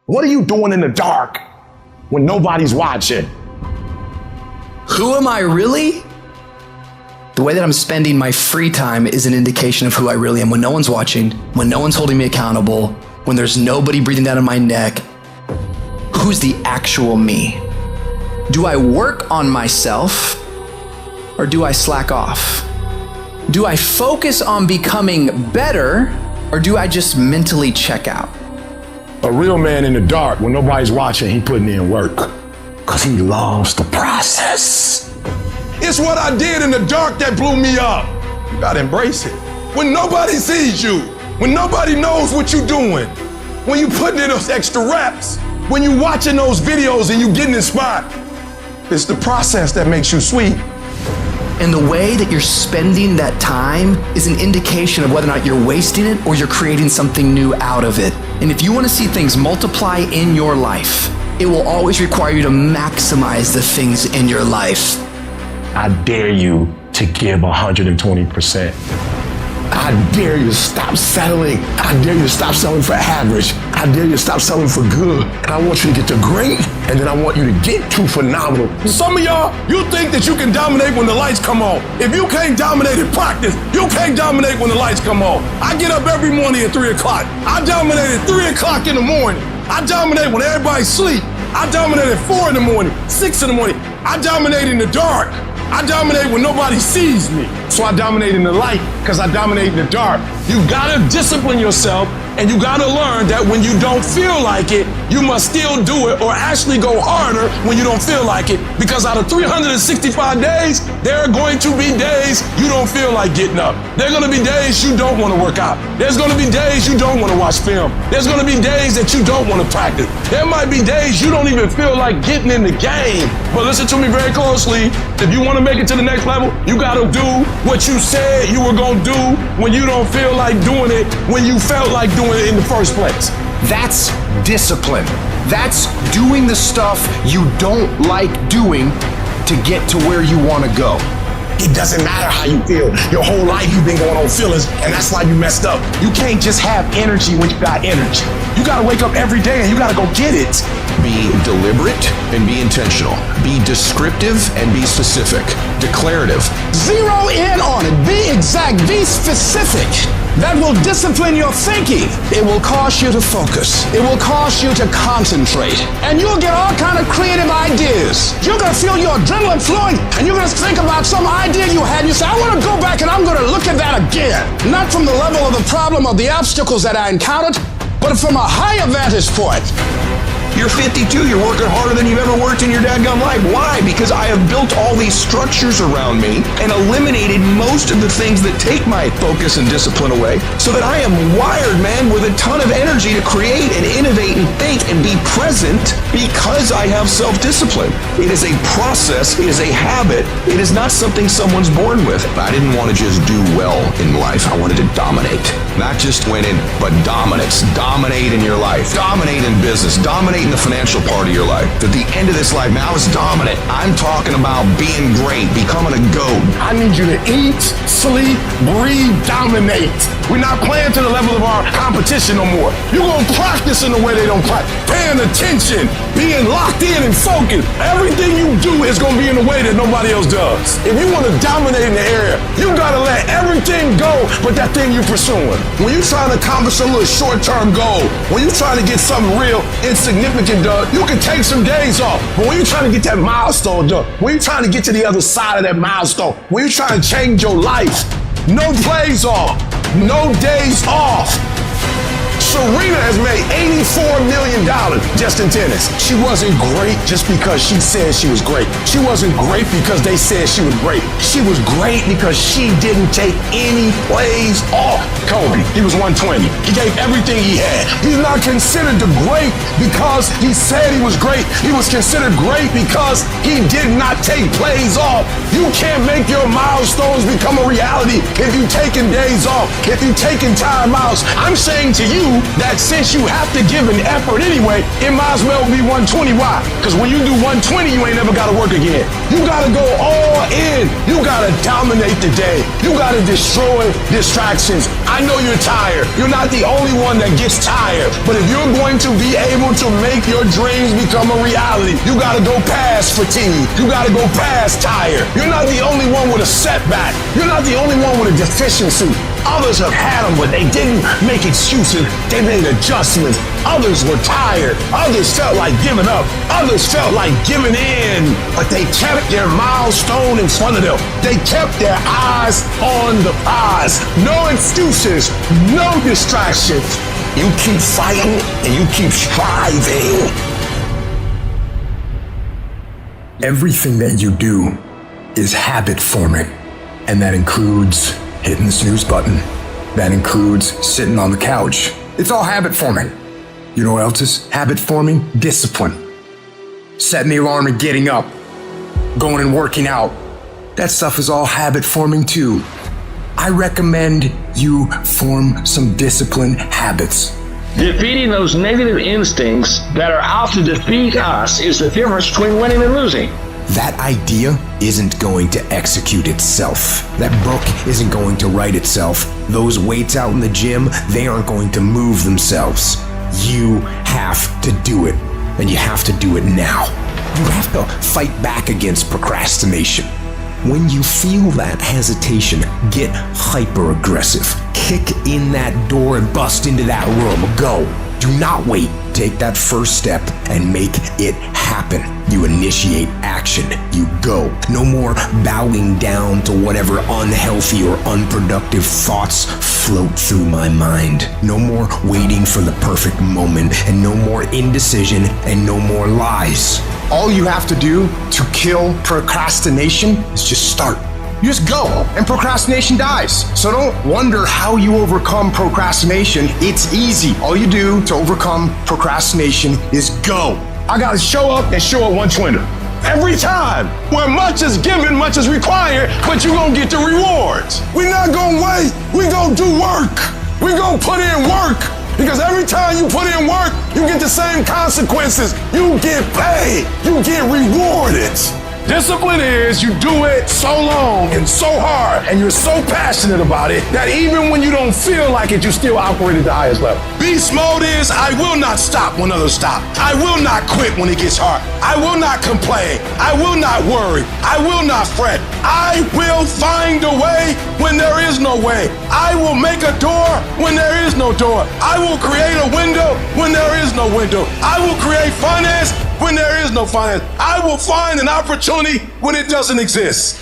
What are you doing in the dark when nobody's watching? Who am I really? The way that I'm spending my free time is an indication of who I really am. When no one's watching, when no one's holding me accountable, when there's nobody breathing down on my neck, who's the actual me? Do I work on myself or do I slack off? Do I focus on becoming better or do I just mentally check out? A real man in the dark, when nobody's watching, he putting in work because he loves the process. It's what I did in the dark that blew me up. You gotta embrace it. When nobody sees you, when nobody knows what you're doing, when you putting in those extra reps, when you watching those videos and you getting inspired, it's the process that makes you sweet. And the way that you're spending that time is an indication of whether or not you're wasting it or you're creating something new out of it. And if you want to see things multiply in your life, it will always require you to maximize the things in your life. I dare you to give 120%. I dare you to stop settling. I dare you to stop selling for average. I dare you to stop selling for good. And I want you to get to great, and then I want you to get to phenomenal. Some of y'all, you think that you can dominate when the lights come on. If you can't dominate in practice, you can't dominate when the lights come on. I get up every morning at 3 o'clock. I dominate at 3 o'clock in the morning. I dominate when everybody's asleep. I dominate at 4 in the morning, 6 in the morning. I dominate in the dark. I dominate when nobody sees me. So I dominate in the light because I dominate in the dark. You gotta discipline yourself, and you gotta learn that when you don't feel like it, you must still do it or actually go harder when you don't feel like it. Because out of 365 days, there are going to be days you don't feel like getting up. There are gonna be days you don't wanna work out. There's gonna be days you don't wanna watch film. There's gonna be days that you don't wanna practice. There might be days you don't even feel like getting in the game. But listen to me very closely. If you wanna make it to the next level, you gotta do what you said you were gonna do when you don't feel like doing it, when you felt like doing it in the first place. That's discipline. That's doing the stuff you don't like doing to get to where you want to go. It doesn't matter how you feel. Your whole life you've been going on feelings, and that's why you messed up. You can't just have energy when you got energy. You gotta wake up every day and you gotta go get it. Be deliberate and be intentional. Be descriptive and be specific. Declarative. Zero in on it. Be exact. Be specific. That will discipline your thinking. It will cause you to focus. It will cause you to concentrate. And you'll get all kind of creative ideas. You're going to feel your adrenaline flowing, and you're going to think about some idea you had, and you say, I want to go back and I'm going to look at that again. Not from the level of the problem or the obstacles that I encountered, but from a higher vantage point. You're 52, you're working harder than you've ever worked in your dadgum life. Why? Because I have built all these structures around me and eliminated most of the things that take my focus and discipline away so that I am wired, man, with a ton of energy to create and innovate and think and be present because I have self-discipline. It is a process, it is a habit, it is not something someone's born with. I didn't want to just do well in life, I wanted to dominate. Not just win it, but dominance. Dominate in your life, dominate in business, dominate in the financial part of your life. At the end of this life, now is dominant. I'm talking about being great, becoming a GOAT. I need you to eat, sleep, breathe, dominate. We're not playing to the level of our competition no more. You're gonna practice in the way they don't practice. Paying attention, being locked in and focused. Everything you do is gonna be in a way that nobody else does. If you wanna dominate in the area, you gotta let everything go but that thing you're pursuing. When you're trying to accomplish a little short-term goal, when you're trying to get something real insignificant done, you can take some days off. But when you're trying to get that milestone done, when you're trying to get to the other side of that milestone, when you're trying to change your life, no plays off, no days off. Serena has made $84 million just in tennis. She wasn't great just because she said she was great. She wasn't great because they said she was great. She was great because she didn't take any plays off. Kobe, he was 120. He gave everything he had. He's not considered the great because he said he was great. He was considered great because he did not take plays off. You can't make your milestones become a reality if you're taking days off, if you're taking time outs. I'm saying to you that since you have to give an effort anyway, it might as well be 120. Why? Because when you do 120, you ain't never got to work again. You got to go all in. You got to dominate the day. You got to destroy distractions. I know you're tired. You're not the only one that gets tired. But if you're going to be able to make your dreams become a reality, you got to go past fatigue. You got to go past tired. You're not the only one with a setback. You're not the only one with a deficiency. Others have had them, but they didn't make excuses. They made adjustments. Others were tired. Others felt like giving up. Others felt like giving in. But they kept their milestone in front of them. They kept their eyes on the prize. No excuses. No distractions. You keep fighting and you keep striving. Everything that you do is habit forming, and that includes hitting the snooze button. That includes sitting on the couch. It's all habit forming. You know what else is habit forming? Discipline. Setting the alarm and getting up. Going and working out. That stuff is all habit forming too. I recommend you form some disciplined habits. Defeating those negative instincts that are out to defeat us is the difference between winning and losing. That idea isn't going to execute itself. That book isn't going to write itself. Those weights out in the gym, they aren't going to move themselves. You have to do it, and you have to do it now. You have to fight back against procrastination. When you feel that hesitation, get hyper-aggressive. Kick in that door and bust into that room. Go. Do not wait. Take that first step and make it happen. You initiate action. You go. No more bowing down to whatever unhealthy or unproductive thoughts float through my mind. No more waiting for the perfect moment, and no more indecision, and no more lies. All you have to do to kill procrastination is just start. You just go, and procrastination dies. So don't wonder how you overcome procrastination. It's easy. All you do to overcome procrastination is go. I gotta show up and show up 120. Every time. Where much is given, much is required, but you gonna get the rewards. We're not gonna wait. We gonna do work. We gonna put in work. Because every time you put in work, you get the same consequences. You get paid. You get rewarded. Discipline is you do it so long and so hard and you're so passionate about it that even when you don't feel like it, you still operate at the highest level. Beast mode is I will not stop when others stop. I will not quit when it gets hard. I will not complain. I will not worry. I will not fret. I will find a way when there is no way. I will make a door when there is no door. I will create a window when there is no window. I will create finance when there is no finance. I will find an opportunity when it doesn't exist.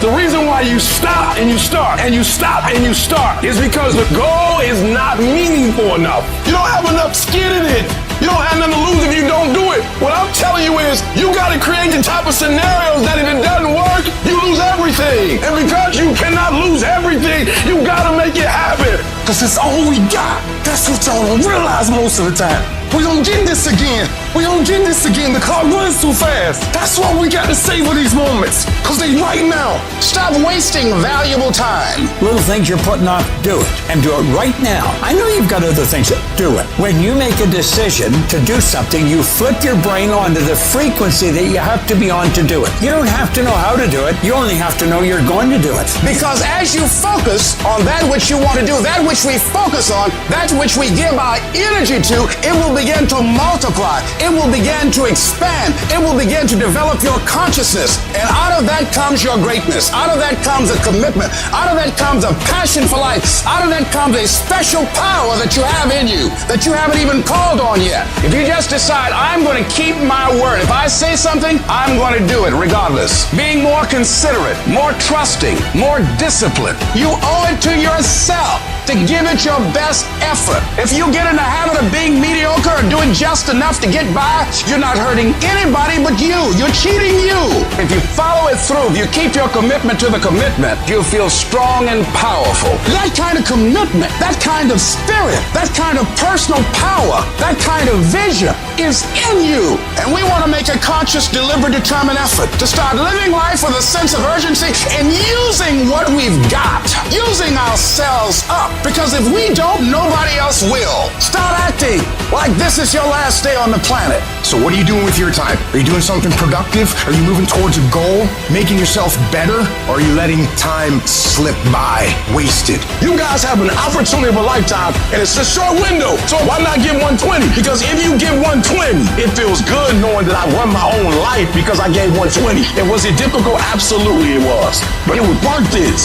The reason why you stop and you start and you stop and you start is because the goal is not meaningful enough. You don't have enough skin in it. You don't have nothing to lose if you don't do it. What I'm telling you is you got to create the type of scenarios that if it doesn't work, you lose everything. And because you cannot lose everything, you got to make it happen. Because it's all we got. That's what y'all don't realize most of the time. We don't get this again. We don't get this again. The clock runs too fast. That's why we got to savor these moments. Because they right now. Stop wasting valuable time. Little things you're putting off, do it. And do it right now. I know you've got other things, do it. When you make a decision to do something, you flip your brain onto the frequency that you have to be on to do it. You don't have to know how to do it. You only have to know you're going to do it. Because as you focus on that which you want to do, that which we focus on, that which we give our energy to, it will begin to multiply. It will begin to expand. It will begin to develop your consciousness. And out of that comes your greatness. Out of that comes a commitment. Out of that comes a passion for life. Out of that comes a special power that you have in you that you haven't even called on yet. If you just decide, I'm going to keep my word. If I say something, I'm going to do it regardless. Being more considerate, more trusting, more disciplined. You owe it to yourself to give it your best effort. If you get in the habit of being mediocre or doing just enough to get by, you're not hurting anybody but you. You're cheating you. If you follow it through, if you keep your commitment to the commitment, you'll feel strong and powerful. That kind of commitment, that kind of spirit, that kind of personal power, that kind of vision is in you. And we want to make a conscious, deliberate, determined effort to start living life with a sense of urgency and using what we've got, using ourselves up. Because if we don't, nobody else will. Start acting like this This is your last day on the planet. So what are you doing with your time? Are you doing something productive? Are you moving towards a goal? Making yourself better? Or are you letting time slip by, wasted? You guys have an opportunity of a lifetime, and it's a short window. So why not give 120? Because if you give 120, it feels good knowing that I won my own life because I gave 120. And was it difficult? Absolutely it was. But it was worth it.